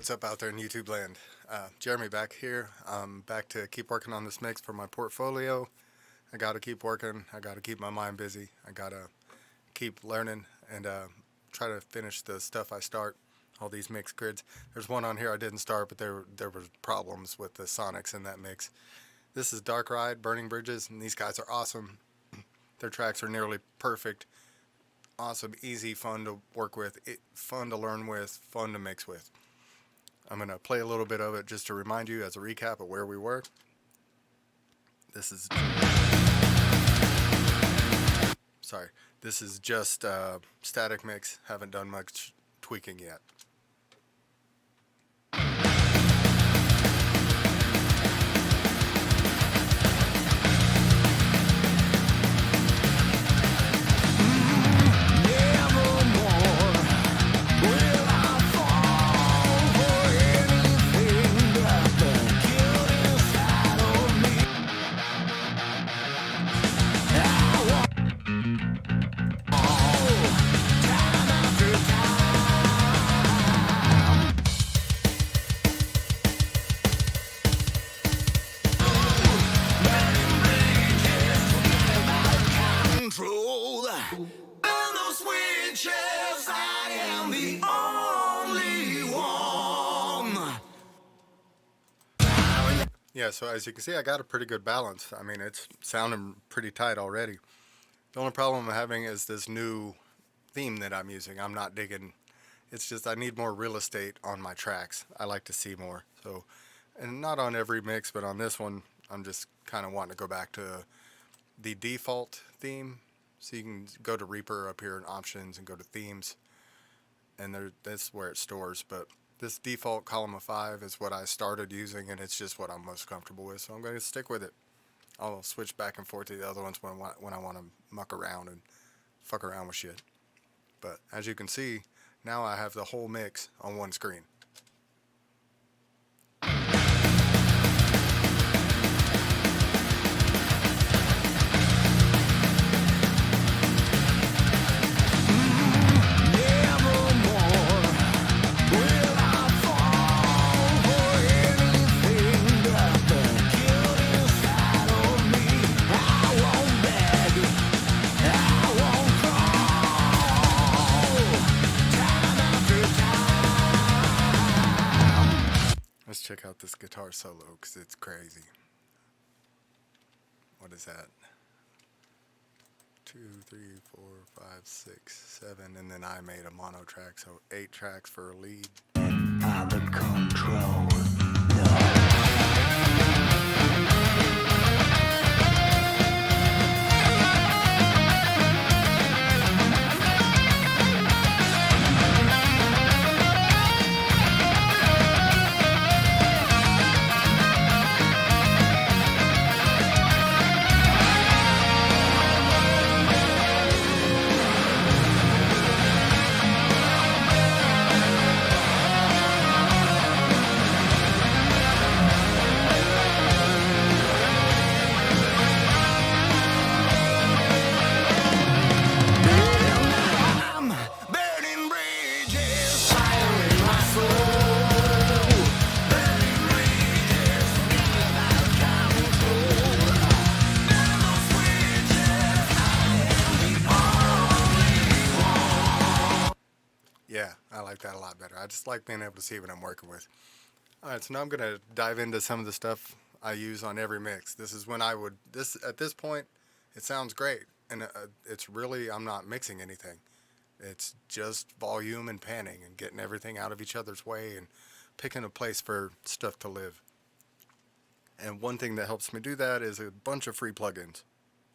What's up out there in YouTube land? Jeremy back here. I'm back to keep working on this mix for my portfolio. I gotta keep working. I gotta keep my mind busy. I gotta keep learning and try to finish the stuff I start. All these mix grids. There's one on here I didn't start, but there were problems with the sonics in that mix. This is Dark Ride, Burning Bridges, and these guys are awesome. Their tracks are nearly perfect. Awesome, easy, fun to work with, fun to learn with, fun to mix with. I'm going to play a little bit of it just to remind you as a recap of where we were. This is just static mix. Haven't done much tweaking yet. Yeah, so as you can see, I got a pretty good balance. I mean, it's sounding pretty tight already. The only problem I'm having is this new theme that I'm using. I'm not digging. It's just I need more real estate on my tracks. I like to see more. So, and not on every mix, but on this one, I'm just kind of wanting to go back to the default theme. So you can go to Reaper up here in options and go to themes, and that's where it stores. But this default column of 5 is what I started using, and it's just what I'm most comfortable with, so I'm going to stick with it. I'll switch back and forth to the other ones when I want to muck around and fuck around with shit. But as you can see, now I have the whole mix on one screen. Let's check out this guitar solo because it's crazy. What is that? 2, 3, 4, 5, 6, 7, and then I made a mono track, so 8 tracks for a lead. The control. Yeah, I like that a lot better. I just like being able to see what I'm working with. Alright, so now I'm going to dive into some of the stuff I use on every mix. This is when I would, at this point, it sounds great. And it's really, I'm not mixing anything. It's just volume and panning and getting everything out of each other's way and picking a place for stuff to live. And one thing that helps me do that is a bunch of free plugins.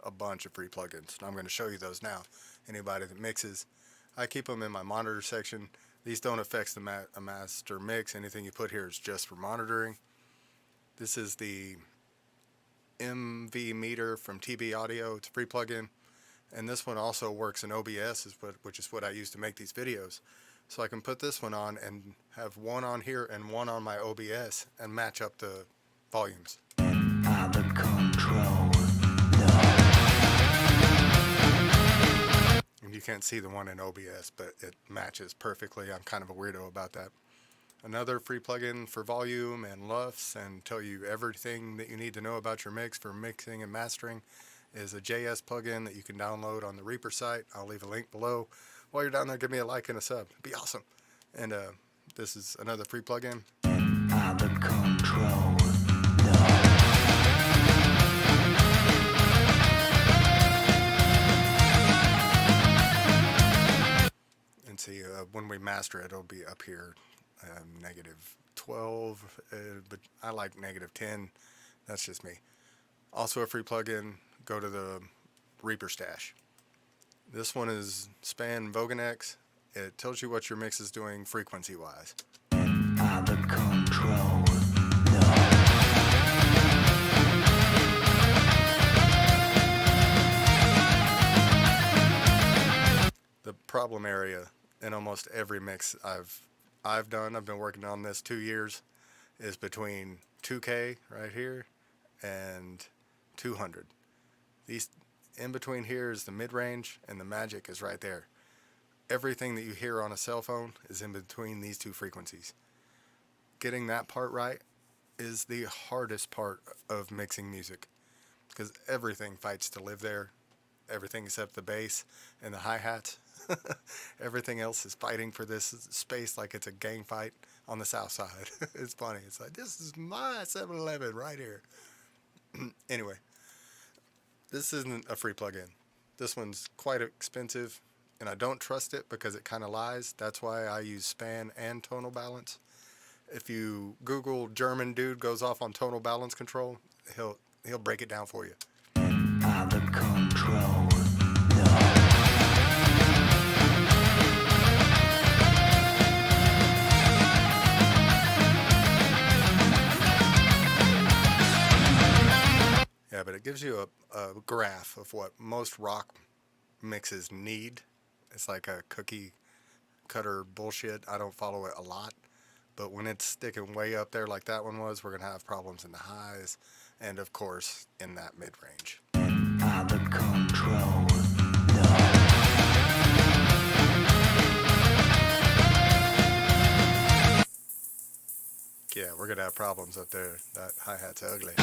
A bunch of free plugins. And I'm going to show you those now. Anybody that mixes, I keep them in my monitor section. These don't affect the master mix. Anything you put here is just for monitoring. This is the MV meter from TBPROAUDIO. It's a free plugin. And this one also works in OBS, which is what I use to make these videos. So I can put this one on and have one on here and one on my OBS and match up the volumes. The control. And you can't see the one in OBS, but it matches perfectly. I'm kind of a weirdo about that. Another free plugin for volume and LUFS and tell you everything that you need to know about your mix for mixing and mastering is a JS plugin that you can download on the Reaper site. I'll leave a link below. While you're down there, give me a like and a sub. It'd be awesome. And this is another free plugin. The control. And see, when we master it, it'll be up here, negative 12, but I like negative 10. That's just me. Also a free plugin, go to the Reaper stash. This one is Span Voganex. It tells you what your mix is doing frequency-wise. The control. The problem area in almost every mix I've done, I've been working on this 2 years, is between 2K right here and 200. These in between here is the mid-range, and the magic is right there. Everything that you hear on a cell phone is in between these two frequencies. Getting that part right is the hardest part of mixing music, because everything fights to live there. Everything except the bass and the hi-hats. Everything else is fighting for this space like it's a gang fight on the south side. It's funny. It's like, this is my 7-Eleven right here. Anyway, this isn't a free plugin. This one's quite expensive, and I don't trust it because it kind of lies. That's why I use span and tonal balance. If you Google German dude goes off on tonal balance control, he'll break it down for you. The control. Yeah, but it gives you a graph of what most rock mixes need. It's like a cookie cutter bullshit. I don't follow it a lot. But when it's sticking way up there like that one was, we're going to have problems in the highs and, of course, in that mid-range. The control. Yeah, we're going to have problems up there. That hi-hat's ugly.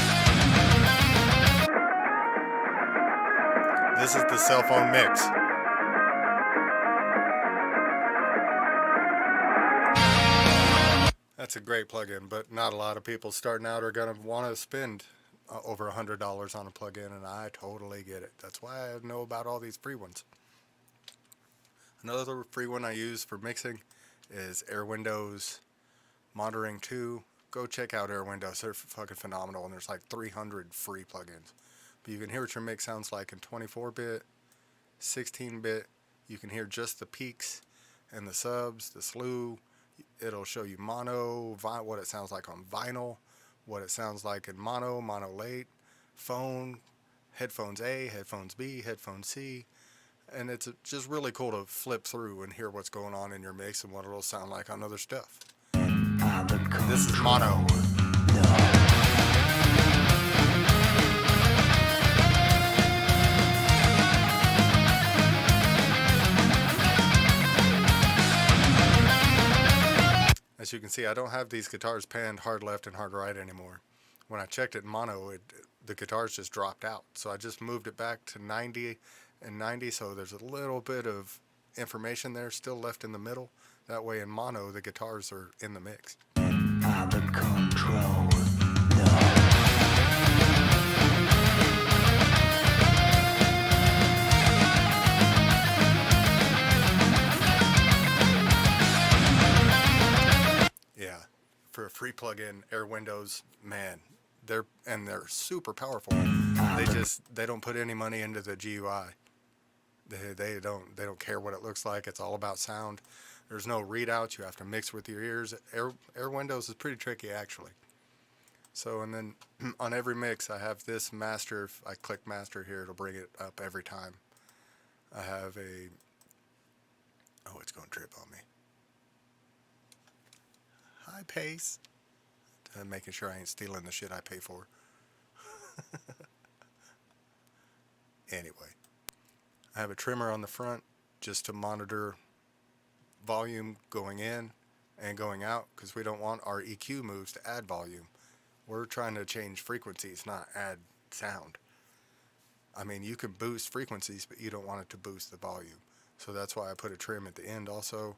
This is the cell phone mix. That's a great plugin, but not a lot of people starting out are going to want to spend over $100 on a plugin, and I totally get it. That's why I know about all these free ones. Another free one I use for mixing is AIRWINDOWS Monitoring 2. Go check out AIRWINDOWS. They're fucking phenomenal, and there's like 300 free plugins. But you can hear what your mix sounds like in 24-bit, 16-bit. You can hear just the peaks and the subs, the slew. It'll show you mono, what it sounds like on vinyl, what it sounds like in mono, mono late, phone, headphones A, headphones B, headphones C. And it's just really cool to flip through and hear what's going on in your mix and what it'll sound like on other stuff. This is mono. As you can see, I don't have these guitars panned hard left and hard right anymore. When I checked it in mono, the guitars just dropped out. So I just moved it back to 90 and 90, so there's a little bit of information there still left in the middle. That way in mono, the guitars are in the mix. The control. Yeah, for a free plugin, AIRWINDOWS, man, they're super powerful. They don't put any money into the GUI. They don't care what it looks like. It's all about sound. There's no readouts. You have to mix with your ears. AIRWINDOWS is pretty tricky, actually. So, and then on every mix, I have this master. If I click master here, it'll bring it up every time. I have it's going to trip on me. High pace. Making sure I ain't stealing the shit I pay for. Anyway, I have a trimmer on the front just to monitor volume going in and going out, because we don't want our EQ moves to add volume. We're trying to change frequencies, not add sound. I mean, you can boost frequencies, but you don't want it to boost the volume. So that's why I put a trim at the end also.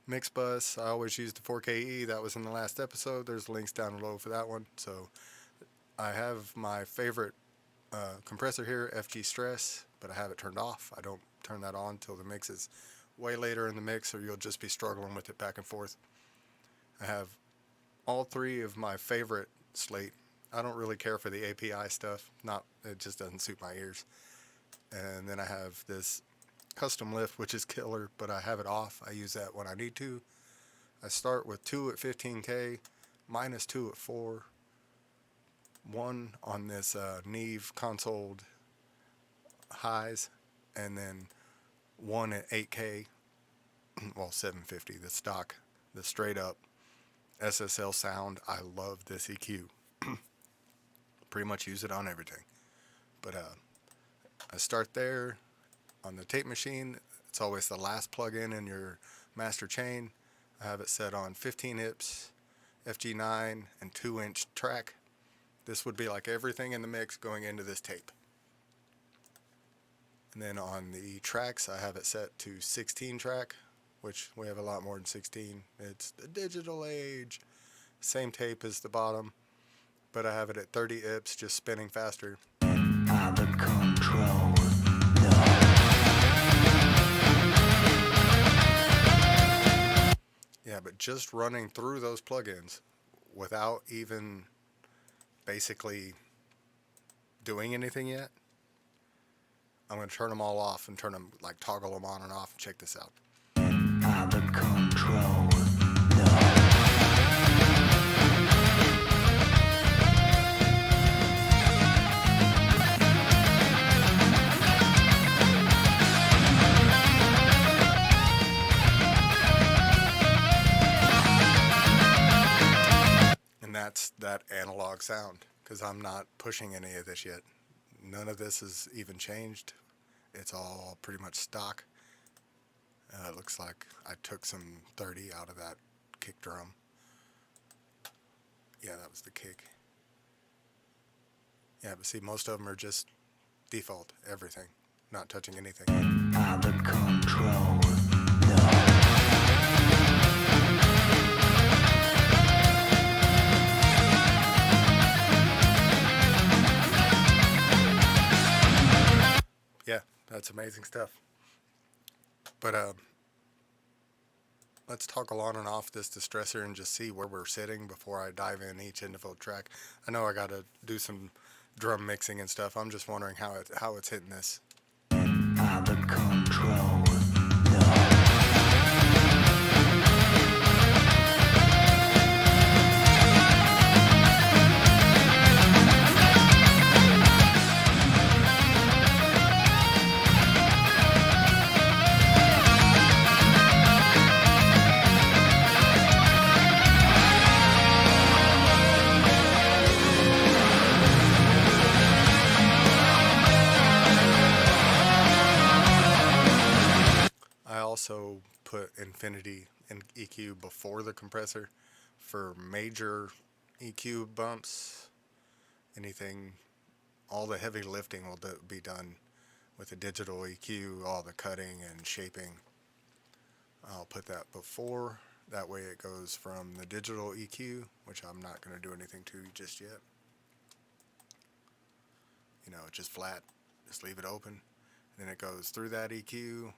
Mix bus, I always use the 4KE. That was in the last episode. There's links down below for that one. So I have my favorite compressor here, FG Stress, but I have it turned off. I don't turn that on until the mix is way later in the mix, or you'll just be struggling with it back and forth. I have all three of my favorite slate. I don't really care for the API stuff. It just doesn't suit my ears. And then I have this custom lift, which is killer, but I have it off. I use that when I need to. I start with 2 at 15K, minus 2 at 4, 1 on this Neve console highs, and then 1 at 8K, well 750, the stock, the straight up SSL sound. I love this EQ. Pretty much use it on everything. But I start there. On the tape machine, it's always the last plug-in in your master chain. I have it set on 15 IPS, FG9, and 2-inch track. This would be like everything in the mix going into this tape. And then on the tracks, I have it set to 16 track, which we have a lot more than 16. It's the digital age. Same tape as the bottom, but I have it at 30 IPS, just spinning faster. The control. Yeah, but just running through those plugins without even basically doing anything yet, I'm going to turn them all off and toggle them on and off. Check this out. The control. That's that analog sound, because I'm not pushing any of this yet. None of this is even changed. It's all pretty much stock. It looks like I took some 30 out of that kick drum. Yeah, that was the kick. Yeah, but see, most of them are just default, everything, not touching anything. The control. Yeah, that's amazing stuff. But let's toggle on and off this distressor and just see where we're sitting before I dive in each individual track. I know I got to do some drum mixing and stuff. I'm just wondering how it's hitting this. The control. Also put infinity in EQ before the compressor for major EQ bumps. Anything, all the heavy lifting will be done with the digital EQ, all the cutting and shaping. I'll put that before. That way it goes from the digital EQ, which I'm not going to do anything to just yet. You know, it's just flat. Just leave it open. And then it goes through that EQ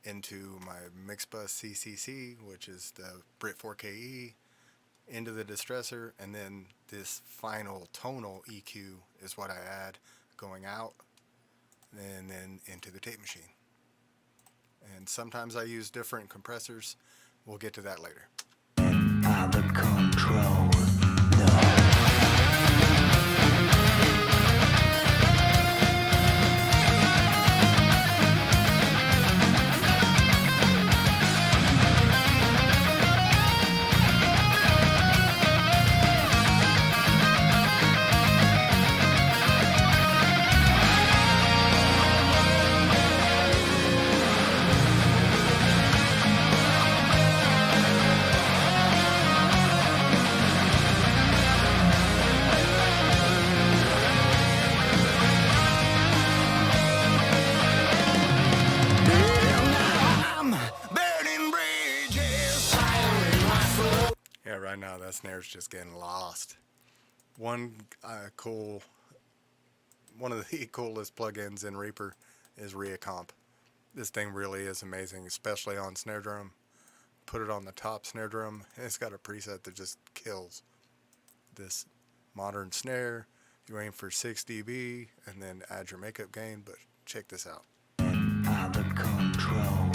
into my mix bus CCC, which is the Brit 4KE, into the distressor, and then this final tonal EQ is what I add going out, and then into the tape machine. And sometimes I use different compressors. We'll get to that later. The control. right now that snare's just getting lost. One one of the coolest plugins in Reaper is Recomp. This thing really is amazing, especially on snare drum. Put it on the top snare drum, and it's got a preset that just kills this modern snare. You aim for 6 dB and then add your makeup gain, but check this out. Out of control.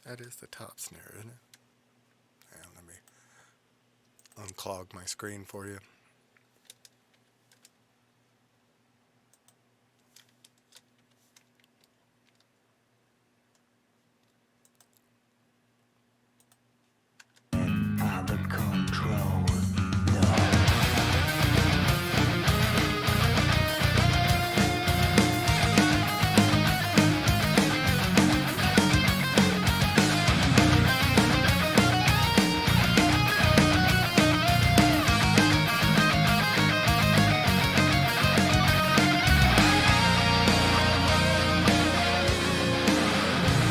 That is the top snare, isn't it? And let me unclog my screen for you. Out of control.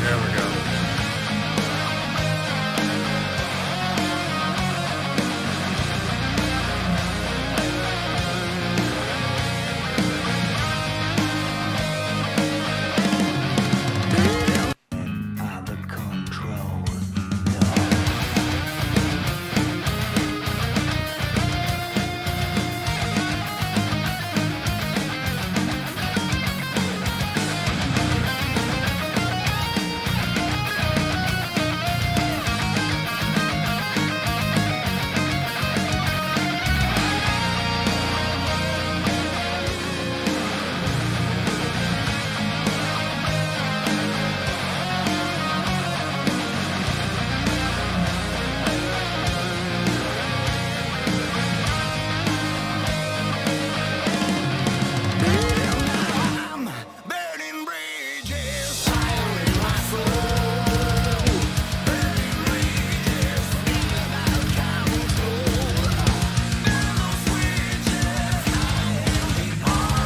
There we go. Out of control. Burning bridges, fire in my soul. Burning bridges, feeling out of control. Burn those bridges, I am the only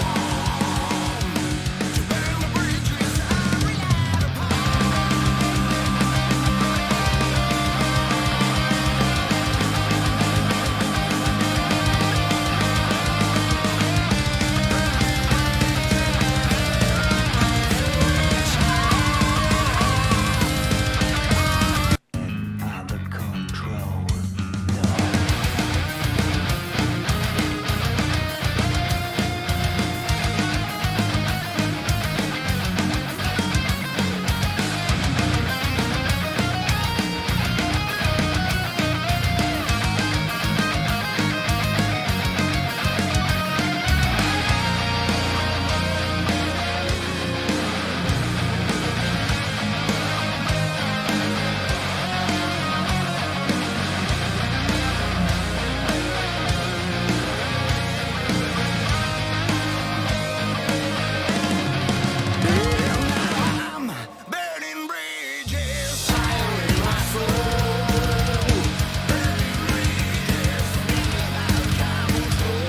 one. To burn the bridges I relied upon. Out of control. I'm burning bridges, fire in my soul. Burning bridges, feeling out of control.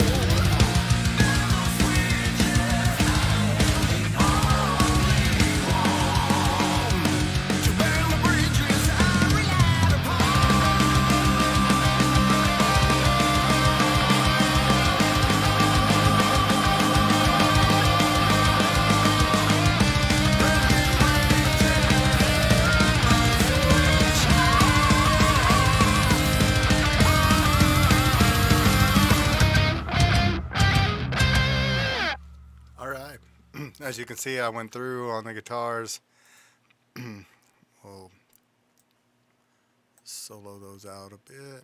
Burn those bridges, I am the only one. To burn the bridges I relied upon. All right. As you can see, I went through on the guitars. We'll solo those out a bit.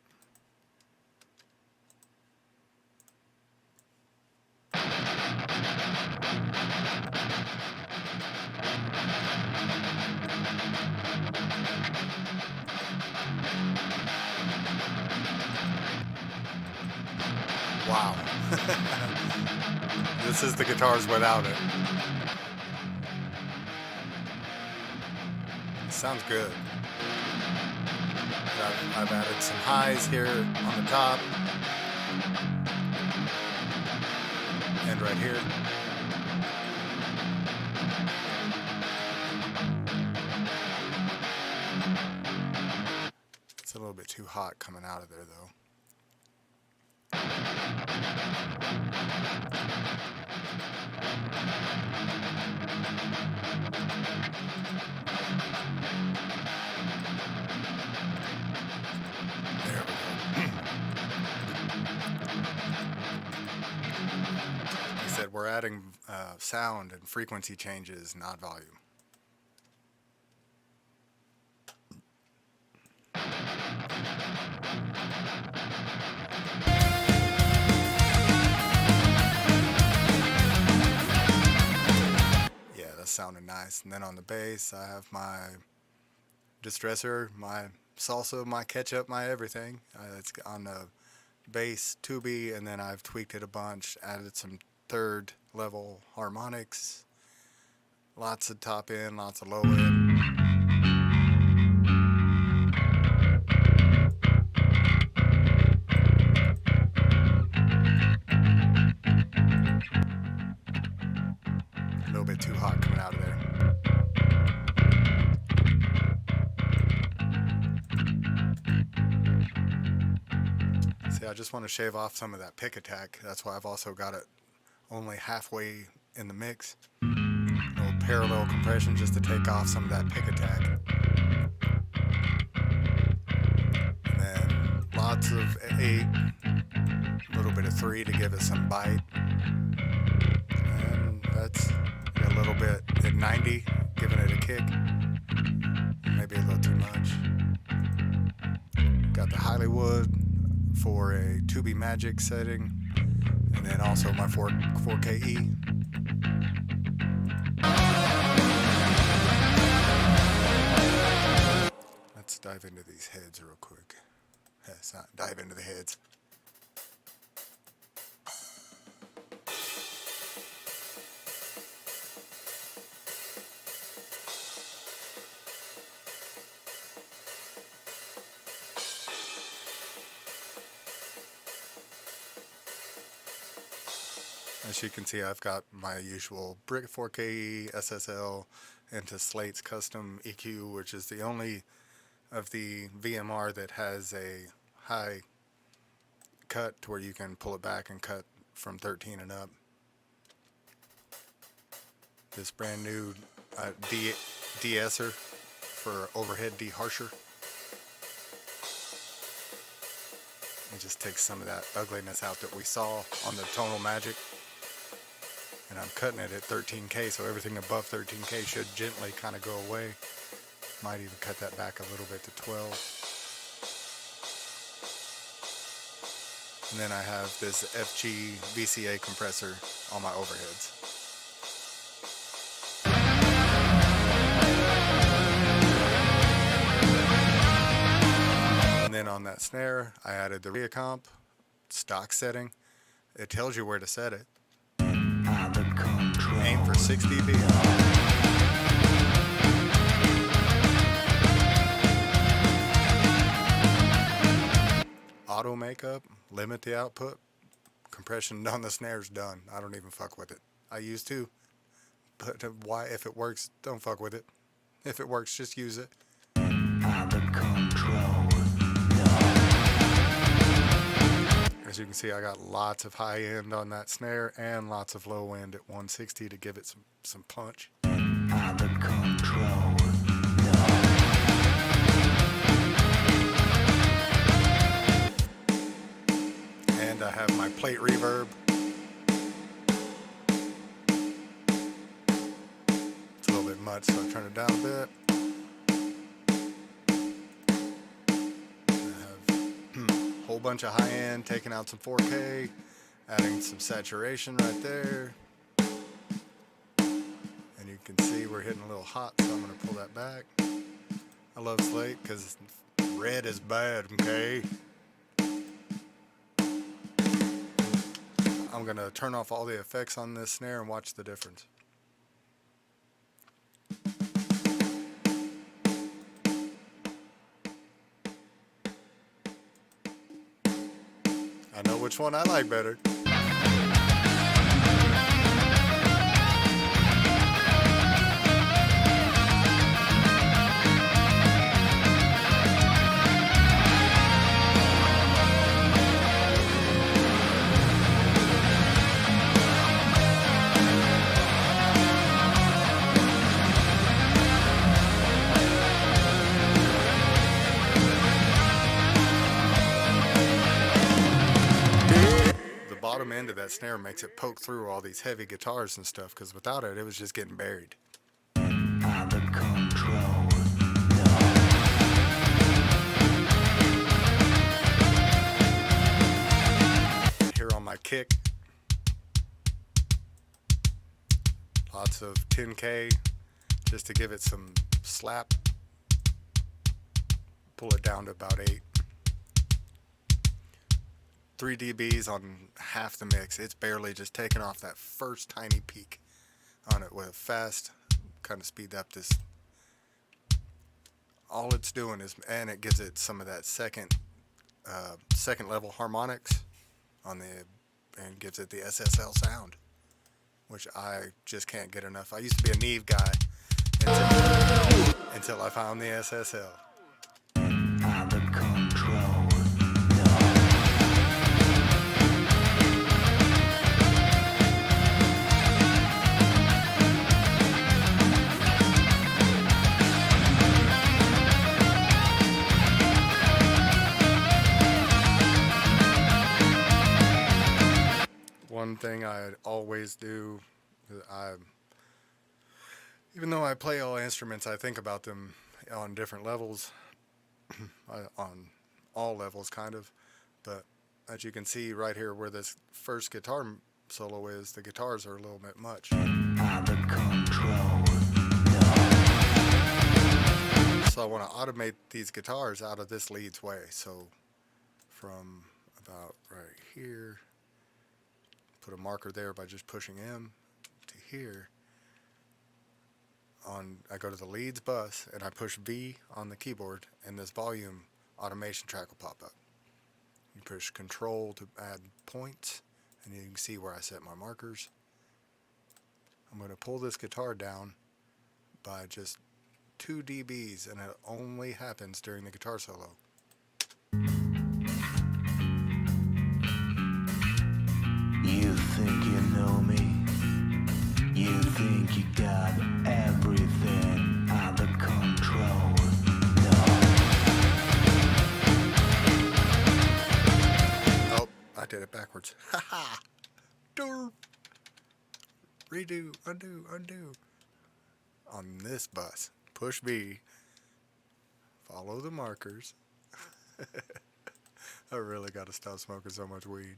Wow. This is the guitars without it. Sounds good. I've added some highs here on the top and right here. It's a little bit too hot coming out of there though. There we go. Like I said, we're adding sound and frequency changes, not volume. Yeah, that's sounding nice. And then on the bass, I have my distressor, my salsa, my ketchup, my everything. It's on the bass tubey, and then I've tweaked it a bunch, added some third level harmonics, lots of top end, lots of low end. A little bit too hot coming out of there. See, I just want to shave off some of that pick attack. That's why I've also got it only halfway in the mix. A little parallel compression just to take off some of that pick attack. And then lots of 8, a little bit of 3 to give it some bite. And that's a little bit at 90, giving it a kick. Maybe a little too much. Got the Hollywood for a Tubi Magic setting, and then also my 4KE. Let's dive into these heads real quick. Let's not dive into the heads. As you can see, I've got my usual Brick 4KE, SSL, into Slate's custom EQ, which is the only of the VMR that has a high cut to where you can pull it back and cut from 13 and up. This brand new de-esser for overhead de-harsher. It just takes some of that ugliness out that we saw on the Tonal Magic. And I'm cutting it at 13K, so everything above 13K should gently kind of go away. Might even cut that back a little bit to 12. And then I have this FG VCA compressor on my overheads. And then on that snare, I added the Reacomp stock setting. It tells you where to set it. Aim for 6 dB. Auto makeup, limit the output. Compression on the snare's done. I don't even fuck with it. I used to, but why? If it works, don't fuck with it. If it works, just use it. As you can see, I got lots of high end on that snare and lots of low end at 160 to give it some punch. And I have my plate reverb. It's a little bit much, so I turn it down a bit. Whole bunch of high end, taking out some 4K, adding some saturation right there. And you can see we're hitting a little hot, so I'm going to pull that back. I love Slate because red is bad, okay? I'm going to turn off all the effects on this snare and watch the difference. I know which one I like better. Bottom end of that snare makes it poke through all these heavy guitars and stuff, because without it, it was just getting buried. Under control. Here on my kick, lots of 10K just to give it some slap. Pull it down to about 8. 3 dBs on half the mix. It's barely just taking off that first tiny peak on it with a fast kind of speed up this. All it's doing is, and it gives it some of that second level harmonics on the, and gives it the SSL sound, which I just can't get enough. I used to be a Neve guy until I found the SSL. Under control. One thing I always do, even though I play all instruments, I think about them on different levels, on all levels kind of, but as you can see right here where this first guitar solo is, the guitars are a little bit much. Under control. So I want to automate these guitars out of this lead's way, so from about right here, put a marker there by just pushing M to here. I go to the leads bus and I push V on the keyboard, and this volume automation track will pop up. You push Control to add points, and you can see where I set my markers. I'm going to pull this guitar down by just 2 dBs, and it only happens during the guitar solo. You think you know me? You think you got everything under control? Oh, I did it backwards. Haha! Derp! Redo, undo, undo. On this bus, push V, follow the markers. I really got to stop smoking so much weed.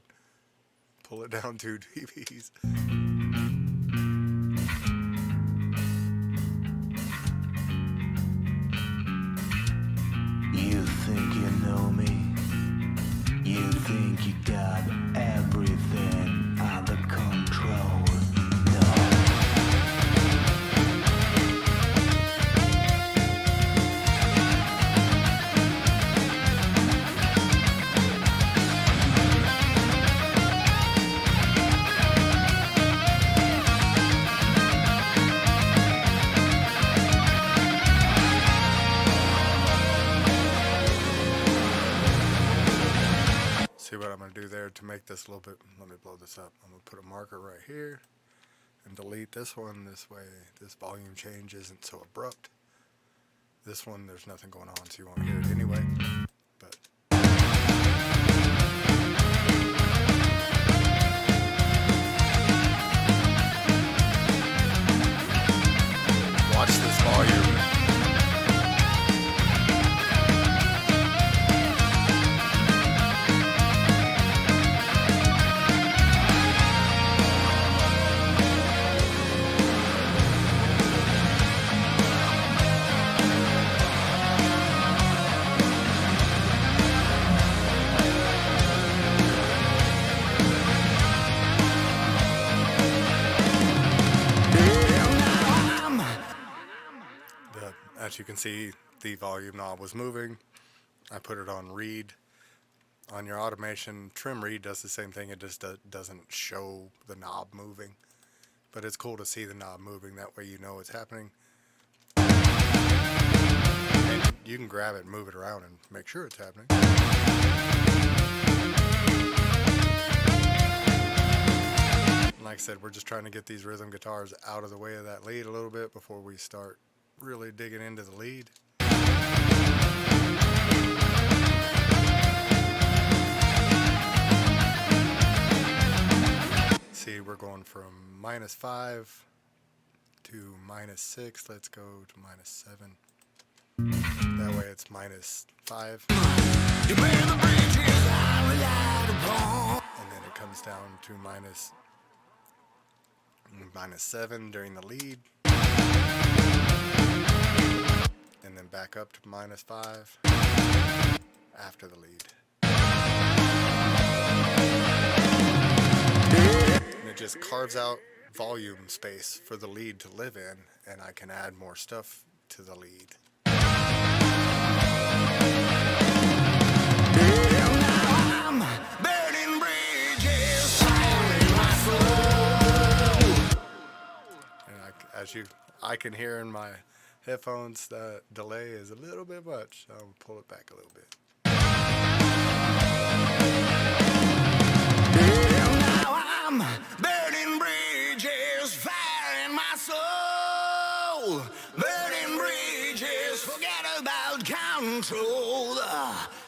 Pull it down 2 dBs. You think you know me? You think you got everything under control? See what I'm going to do there to make this a little bit, let me blow this up. I'm going to put a marker right here and delete this one. This way this volume change isn't so abrupt. This one, there's nothing going on, so you won't hear it anyway. But watch this volume. As you can see, the volume knob was moving. I put it on read. On your automation, trim read does the same thing. It just doesn't show the knob moving. But it's cool to see the knob moving. That way you know it's happening. And you can grab it and move it around and make sure it's happening. Like I said, we're just trying to get these rhythm guitars out of the way of that lead a little bit before we start really digging into the lead. See, we're going from -5 to -6. Let's go to -7. That way it's -5. And then it comes down to -7 during the lead. And then back up to -5 after the lead. And it just carves out volume space for the lead to live in, and I can add more stuff to the lead. And I can hear in my headphones the delay is a little bit much, so I'll pull it back a little bit. Burning bridges, fire in my soul. Burning bridges, forget about control.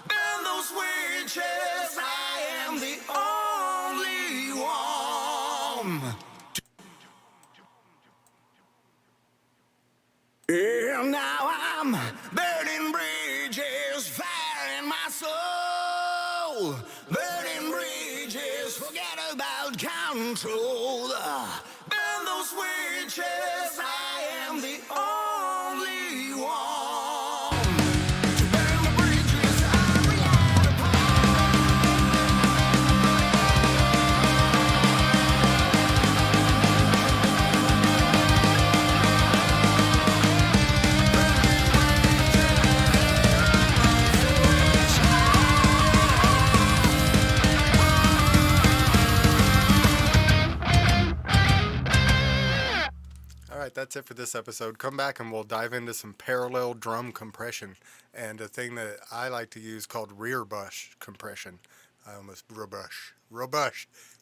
Burn those witches, I am the only one. And now I'm burning bridges, fire in my soul. Burning bridges, forget about control. Burn those witches, I am the only one. To burn the bridges I relied Alright, that's it for this episode. Come back and we'll dive into some parallel drum compression and a thing that I like to use called rear bus compression. I almost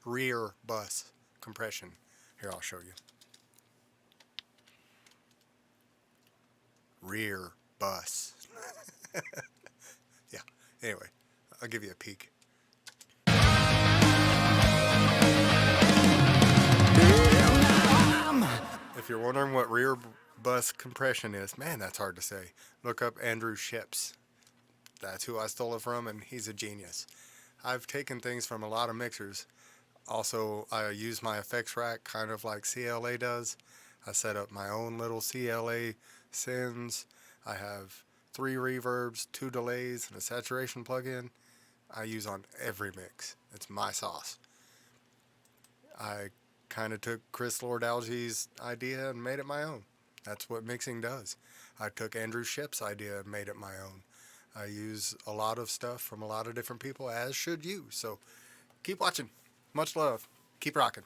rear bus compression. Here, I'll show you. Rear bus. Yeah, anyway, I'll give you a peek. If you're wondering what rear bus compression is, man, that's hard to say. Look up Andrew Ships. That's who I stole it from, and he's a genius. I've taken things from a lot of mixers. Also, I use my effects rack kind of like CLA does. I set up my own little CLA sends. I have 3 reverbs, 2 delays, and a saturation plugin I use on every mix. It's my sauce. I kind of took Chris Lord-Alge's idea and made it my own. That's what mixing does. I took Andrew Ship's idea and made it my own. I use a lot of stuff from a lot of different people, as should you. So keep watching. Much love. Keep rocking.